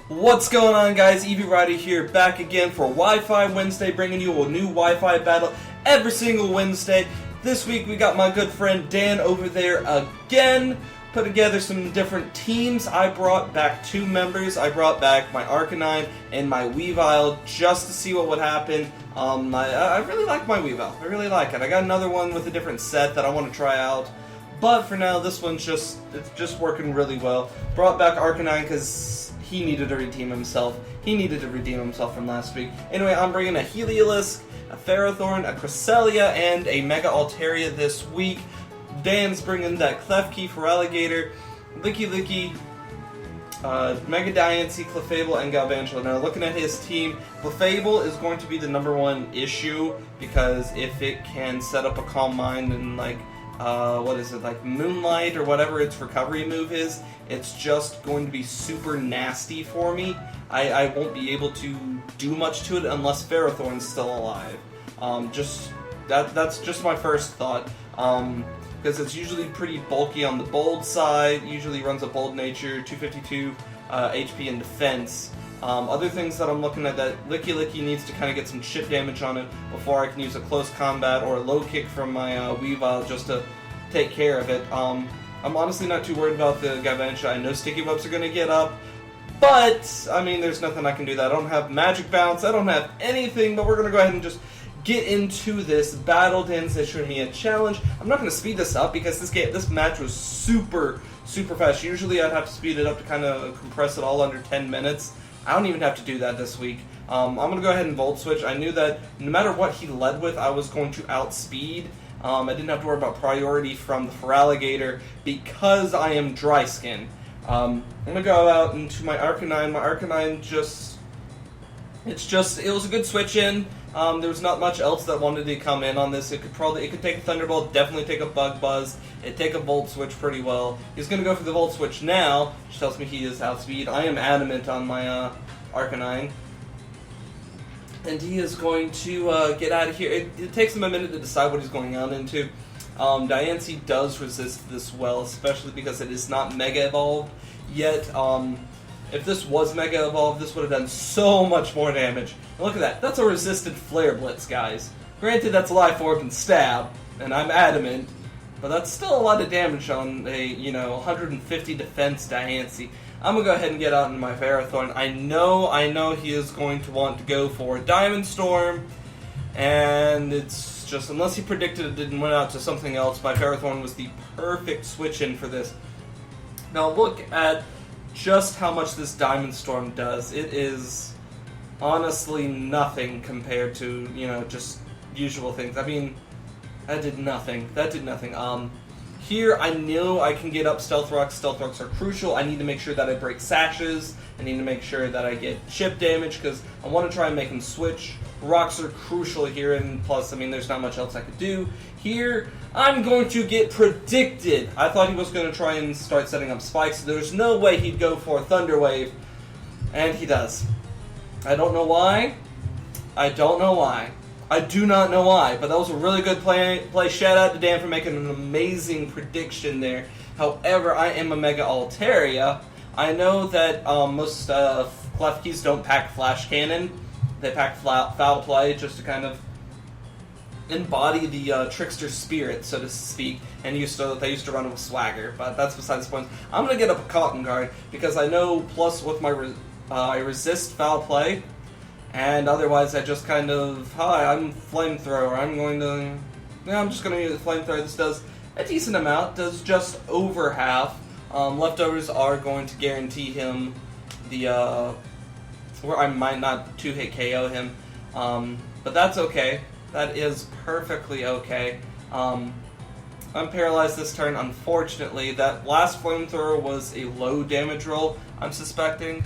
What's going on, guys? Evie Rider here, back again for Wi-Fi Wednesday, bringing you a new Wi-Fi battle every single Wednesday. This week we got my good friend Dan over there again, put together some different teams. I brought back two members. I brought back my Arcanine and my Weavile just to see what would happen. I really like my Weavile. I really like it. I got another one with a different set that I want to try out. But for now, this one's just working really well. Brought back Arcanine because he needed to redeem himself. He needed to redeem himself from last week. Anyway, I'm bringing a Heliolisk, a Ferrothorn, a Cresselia, and a Mega Altaria this week. Dan's bringing that Klefki for Alligator, Licky, Mega Diancie, Clefable, and Galvantula. Now, looking at his team, Clefable is going to be the #1 issue because if it can set up a Calm Mind and like Moonlight or whatever its recovery move is, it's just going to be super nasty for me. I won't be able to do much to it unless Ferrothorn's still alive. That's just my first thought. Because it's usually pretty bulky on the bold side, usually runs a bold nature, 252 HP and defense. Other things that I'm looking at, that Licky needs to kind of get some chip damage on it before I can use a close combat or a low kick from my Weavile just to take care of it. I'm honestly not too worried about the Galvantula. I know Sticky Webs are going to get up, but, I mean, there's nothing I can do. I don't have Magic Bounce, I don't have anything, but we're going to go ahead and just get into this battle. Dan's issuing me a challenge. I'm not going to speed this up because this match was super fast. Usually I'd have to speed it up to kind of compress it all under 10 minutes. I don't even have to do that this week. I'm going to go ahead and Volt Switch. I knew that no matter what he led with, I was going to outspeed. I didn't have to worry about priority from the Feraligatr because I am Dry Skin. I'm going to go out into my Arcanine. My Arcanine it was a good switch in. There was not much else that wanted to come in on this. It could take a Thunderbolt, definitely take a Bug Buzz, it'd take a Volt Switch pretty well. He's going to go for the Volt Switch now, which tells me he is outspeed. I am adamant on my Arcanine. And he is going to get out of here. It takes him a minute to decide what he's going on into. Diancie does resist this well, especially because it is not Mega Evolved yet. If this was Mega Evolved, this would have done so much more damage. And look at that. That's a resisted Flare Blitz, guys. Granted, that's Life Orb and Stab, and I'm adamant, but that's still a lot of damage on a, 150 defense Diancie. I'm going to go ahead and get out into my Ferrothorn. I know he is going to want to go for Diamond Storm, and it's just, unless he predicted it didn't went out to something else, my Ferrothorn was the perfect switch-in for this. Now look at just how much this Diamond Storm does. It is honestly nothing compared to, just usual things. I mean, that did nothing. Here I know I can get up Stealth Rocks. Stealth Rocks are crucial. I need to make sure that I break Sashes. I need to make sure that I get chip damage because I want to try and make him switch. Rocks are crucial here, and plus, I mean, there's not much else I could do. Here, I'm going to get predicted. I thought he was going to try and start setting up spikes. There's no way he'd go for a Thunder Wave, and he does. I don't know why. I do not know why, but that was a really good play. Shout out to Dan for making an amazing prediction there. However, I am a Mega Altaria. I know that most Klefkis don't pack Flash Cannon. They pack Foul Play just to kind of embody the trickster spirit, so to speak, and they used to run with Swagger, but that's besides the point. I'm going to get up a Cotton Guard because I know, plus with my I resist Foul Play, and otherwise I just kind of, hi, I'm Flamethrower, I'm just going to use the Flamethrower. This does a decent amount, does just over half. Leftovers are going to guarantee him the, where I might not 2-hit KO him, but that's okay. That is perfectly okay. I'm paralyzed this turn, unfortunately. That last Flamethrower was a low damage roll, I'm suspecting.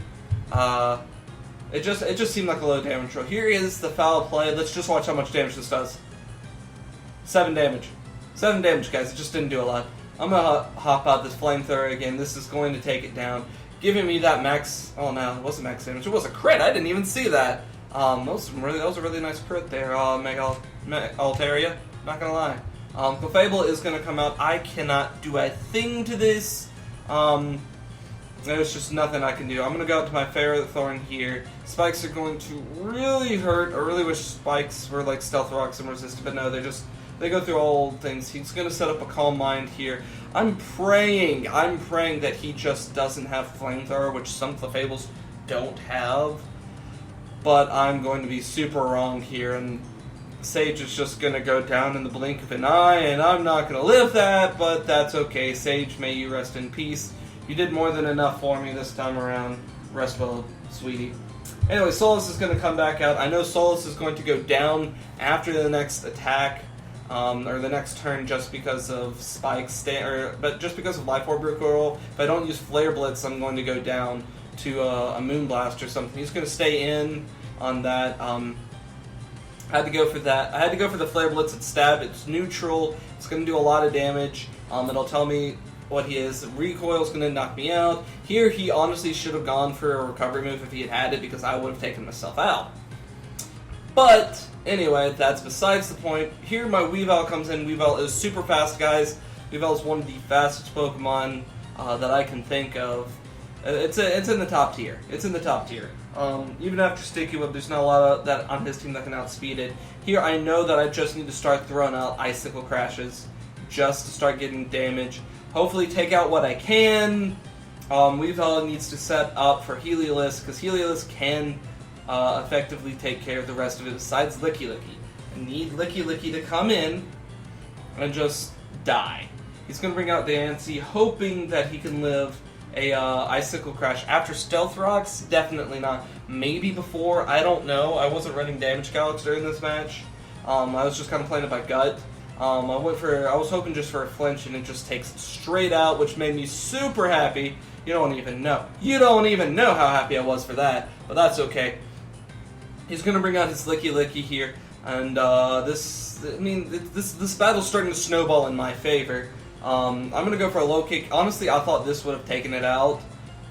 It just seemed like a low damage roll. Here is the Foul Play. Let's just watch how much damage this does. 7 damage. 7 damage, guys. It just didn't do a lot. I'm gonna hop out this Flamethrower again. This is going to take it down. Giving me that max... Oh, no, it wasn't max damage. It was a crit. I didn't even see that. That was a really nice crit there, Mega Altaria. Not gonna lie. Clefable is gonna come out. I cannot do a thing to this. There's just nothing I can do. I'm going to go out to my Ferrothorn here. Spikes are going to really hurt. I really wish Spikes were like Stealth Rocks and resistant, but no, they go through all things. He's going to set up a Calm Mind here. I'm praying that he just doesn't have Flamethrower, which some Clefables don't have. But I'm going to be super wrong here, and Sage is just going to go down in the blink of an eye, and I'm not going to live that, but that's okay. Sage, may you rest in peace. You did more than enough for me this time around. Rest well, sweetie. Anyway, Solus is going to come back out. I know Solus is going to go down after the next attack, or the next turn, just because of Spikes, but just because of Life Orb recoil. If I don't use Flare Blitz, I'm going to go down to a Moonblast or something. He's going to stay in on that. I had to go for that. I had to go for the Flare Blitz at Stab. It's neutral. It's going to do a lot of damage. It'll tell me what he is. Recoil's going to knock me out. Here, he honestly should have gone for a recovery move if he had it, because I would have taken myself out. But, anyway, that's besides the point. Here, my Weavile comes in. Weavile is super fast, guys. Weavile is one of the fastest Pokemon that I can think of. It's in the top tier. It's in the top tier. Even after Sticky Whip, there's not a lot of that on his team that can outspeed it. Here, I know that I just need to start throwing out Icicle Crashes just to start getting damage. Hopefully take out what I can. Weavile needs to set up for Heliolisk, because Heliolisk can effectively take care of the rest of it besides Licky Licky. I need Licky Licky to come in and just die. He's going to bring out Dancy, hoping that he can live a Icicle Crash. After Stealth Rocks, definitely not. Maybe before, I don't know. I wasn't running Damage Calcs during this match. I was just kind of playing it by gut. I was hoping just for a flinch, and it just takes straight out, which made me super happy. You don't even know. You don't even know how happy I was for that, but that's okay. He's going to bring out his Licky Licky here, and this battle's starting to snowball in my favor. I'm going to go for a low kick. Honestly, I thought this would have taken it out,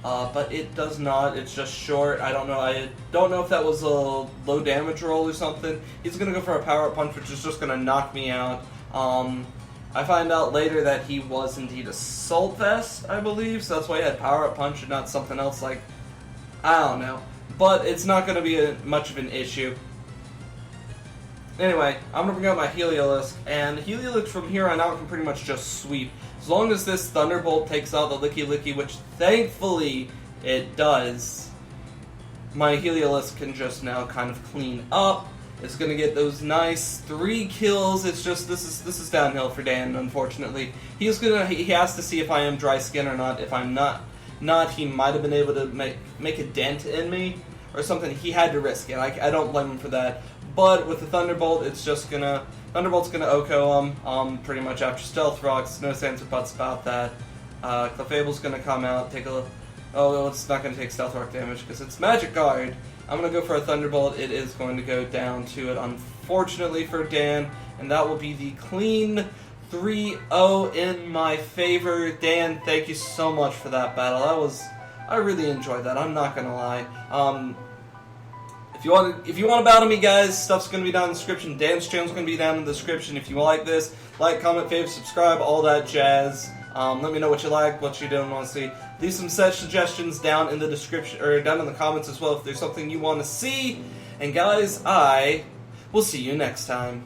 but it does not. It's just short. I don't know if that was a low damage roll or something. He's going to go for a Power Up Punch, which is just going to knock me out. I find out later that he was indeed Assault Vest, I believe, so that's why he had Power Up Punch and not something else like, I don't know. But it's not going to be much of an issue. Anyway, I'm going to bring out my Heliolisk, and Heliolisk from here on out can pretty much just sweep. As long as this Thunderbolt takes out the Licky Licky, which thankfully it does, my Heliolisk can just now kind of clean up. It's going to get those nice 3 kills. It's just, this is downhill for Dan, unfortunately. He has to see if I am dry skin or not. If I'm not, he might have been able to make a dent in me or something. He had to risk it. I don't blame him for that. But with the Thunderbolt, Thunderbolt's gonna OHKO him, pretty much after Stealth Rocks. No sense or buts about that. Clefable's gonna come out, take a look. Oh, it's not gonna take Stealth Rock damage because it's Magic Guard. I'm gonna go for a Thunderbolt. It is going to go down to it, unfortunately for Dan, and that will be the clean 3-0 in my favor. Dan, thank you so much for that battle. I really enjoyed that. I'm not gonna lie. If you want to battle me, guys, stuff's going to be down in the description. Dan's channel's going to be down in the description. If you like this, like, comment, fave, subscribe, all that jazz. Let me know what you like, what you don't want to see. Leave some set suggestions down in the description, or down in the comments as well if there's something you want to see. And guys, I will see you next time.